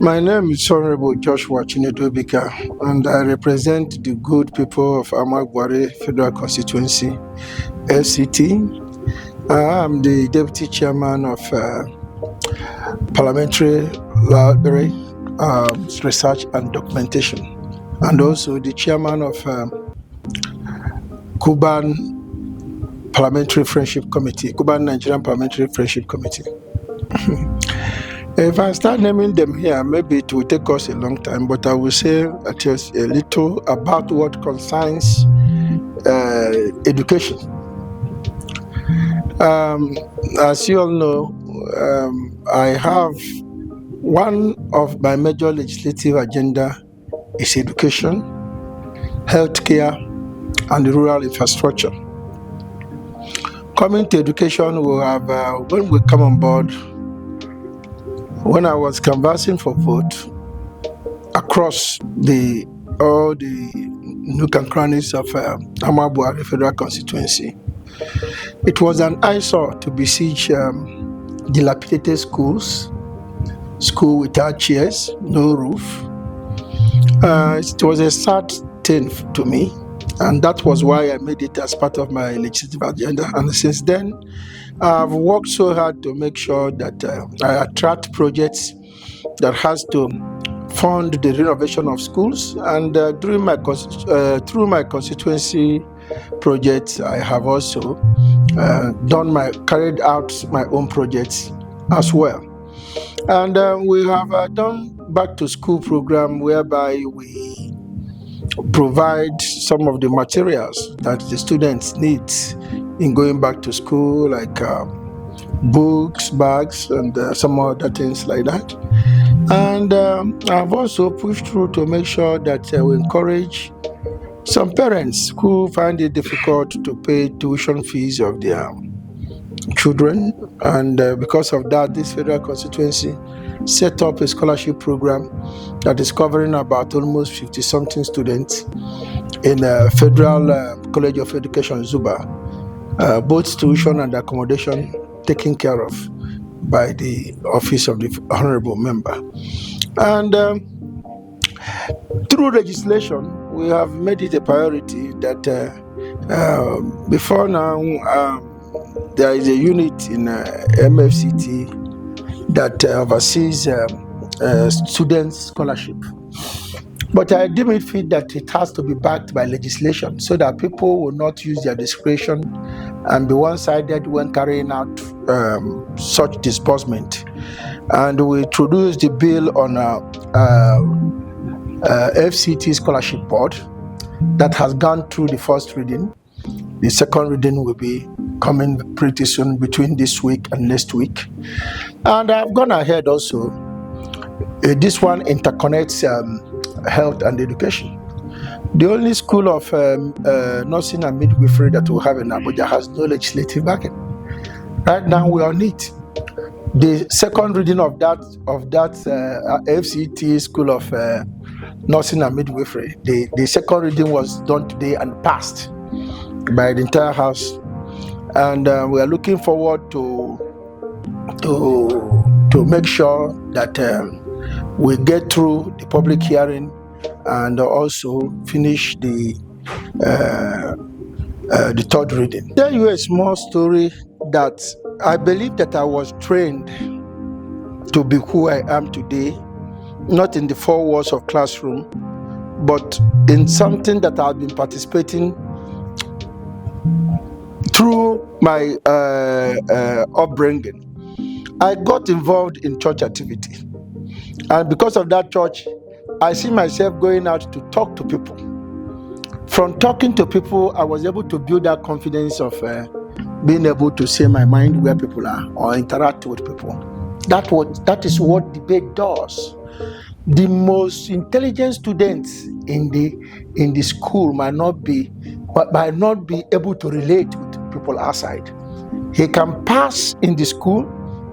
My name is Honorable Joshua C Obika, and I represent the good people of Anambra Federal Constituency, FCT. I am the Deputy Chairman of Parliamentary Library, Research and Documentation, and also the Chairman of Cuban Parliamentary Friendship Committee, Cuban Nigerian Parliamentary Friendship Committee. If I start naming them here, maybe it will take us a long time, but I will say just a little about what concerns education. As you all know, I have one of my major legislative agenda is education, healthcare, and rural infrastructure. Coming to education, we have when we come on board. When I was canvassing for vote across all the nook and crannies of Anambra Federal Constituency, it was an eyesore to besiege dilapidated schools, school without chairs, no roof. It was a sad thing to me, and that was why I made it as part of my legislative agenda. And since then, I've worked so hard to make sure that I attract projects that has to fund the renovation of schools. And through my constituency projects, I have also carried out my own projects as well. And we have done back to school program whereby we provide some of the materials that the students need in going back to school, like books, bags, and some other things like that. And I've also pushed through to make sure that we encourage some parents who find it difficult to pay tuition fees of their children. And because of that, this federal constituency set up a scholarship program that is covering about almost 50-something students in Federal College of Education, Zuba. Both tuition and accommodation taken care of by the office of the honorable member. And through legislation, we have made it a priority that before now, there is a unit in MFCT that oversees students' scholarship. But I deem it fit that it has to be backed by legislation so that people will not use their discretion and be one-sided when carrying out such disbursement. And we introduced the bill on FCT Scholarship Board that has gone through the first reading. The second reading will be coming pretty soon, between this week and next week. And I've gone ahead also. This one interconnects health and education. The only school of nursing and midwifery that we have in Abuja has no legislative backing. Right now we are on it. The second reading of that FCT school of nursing and midwifery, the second reading was done today and passed by the entire house. And we are looking forward to make sure that we get through the public hearing and also finish the third reading. I'll tell you a small story that I believe that I was trained to be who I am today, not in the four walls of classroom, but in something that I've been participating through my upbringing. I got involved in church activity. And because of that church, I see myself going out to talk to people. From talking to people, I was able to build that confidence of being able to say my mind where people are or interact with people. That is what debate does. The most intelligent students in the school might not be able to relate with people outside. He can pass in the school,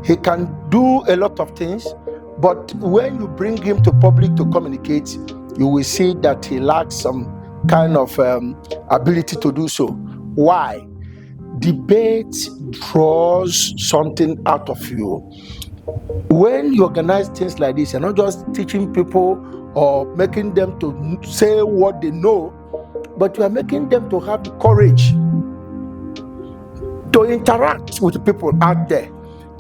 he can do a lot of things, but when you bring him to public to communicate, you will see that he lacks some kind of ability to do so. Why? Debate draws something out of you When you organize things like this, you're not just teaching people or making them to say what they know, but you are making them to have the courage to interact with people out there.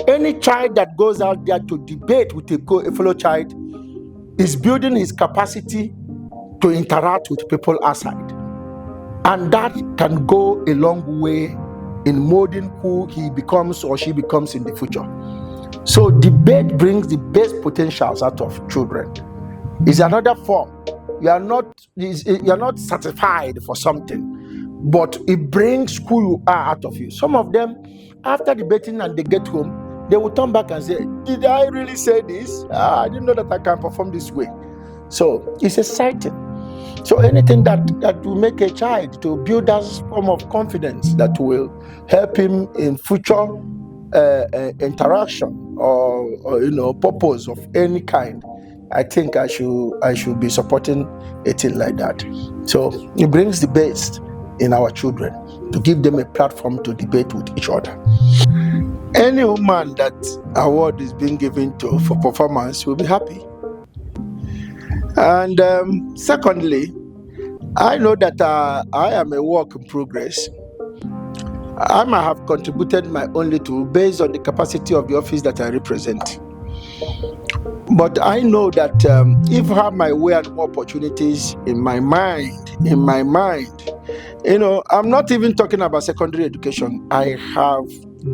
Any child that goes out there to debate with a fellow child is building his capacity to interact with people outside. And that can go a long way in molding who he becomes or she becomes in the future. So debate brings the best potentials out of children. It's another form. You're not certified for something, but it brings who you are out of you. Some of them, after debating and they get home, they will turn back and say, did I really say this? I didn't know that I can perform this way. So it's exciting. So anything that will make a child to build that form of confidence that will help him in future interaction or purpose of any kind, I think I should be supporting a thing like that. So it brings the best in our children to give them a platform to debate with each other. Any woman that award is being given to for performance will be happy. And secondly, I know that I am a work in progress. I might have contributed my own little based on the capacity of the office that I represent. But I know that if I have my way and more opportunities in my mind, I'm not even talking about secondary education. I have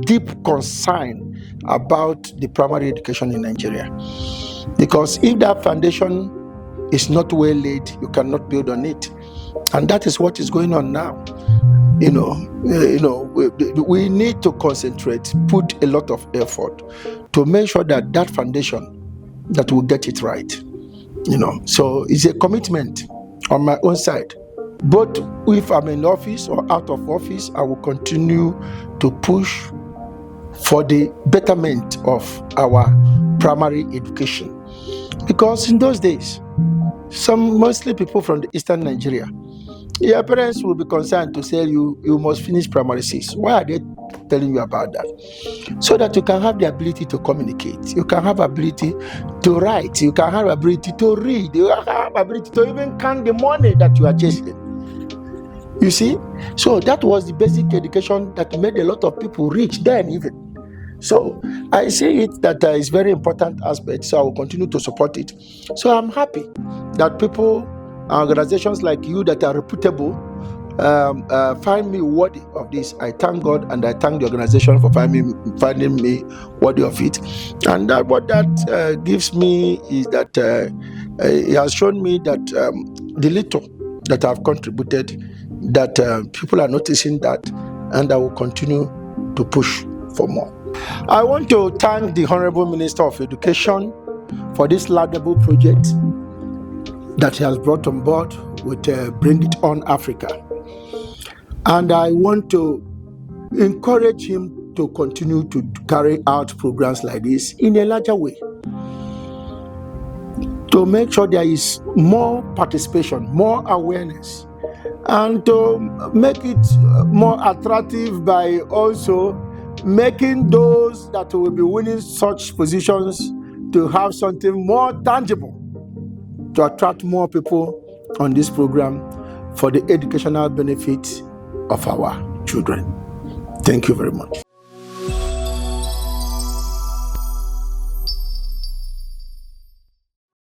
deep concern about the primary education in Nigeria. Because if that foundation is not well laid, you cannot build on it. And that is what is going on now. We need to concentrate, put a lot of effort to make sure that that foundation, that will get it right. So it's a commitment on my own side. Both if I'm in office or out of office, I will continue to push for the betterment of our primary education. Because in those days, mostly people from the eastern Nigeria, your parents will be concerned to say you must finish primary 6. Why are they telling you about that? So that you can have the ability to communicate, you can have ability to write, you can have ability to read, you can have ability to even count the money that you are chasing. You see? So that was the basic education that made a lot of people rich then even. So I see it that is very important aspect, so I will continue to support it. So I'm happy that people, organizations like you that are reputable, find me worthy of this. I thank God and I thank the organization for finding me worthy of it. And what that gives me is that it has shown me that the little that I've contributed, that people are noticing that, and I will continue to push for more. I want to thank the Honorable Minister of Education for this laudable project that he has brought on board with Bring It On Africa. And I want to encourage him to continue to carry out programs like this in a larger way, to make sure there is more participation, more awareness, and to make it more attractive by also making those that will be winning such positions to have something more tangible to attract more people on this program for the educational benefit of our children. Thank you very much.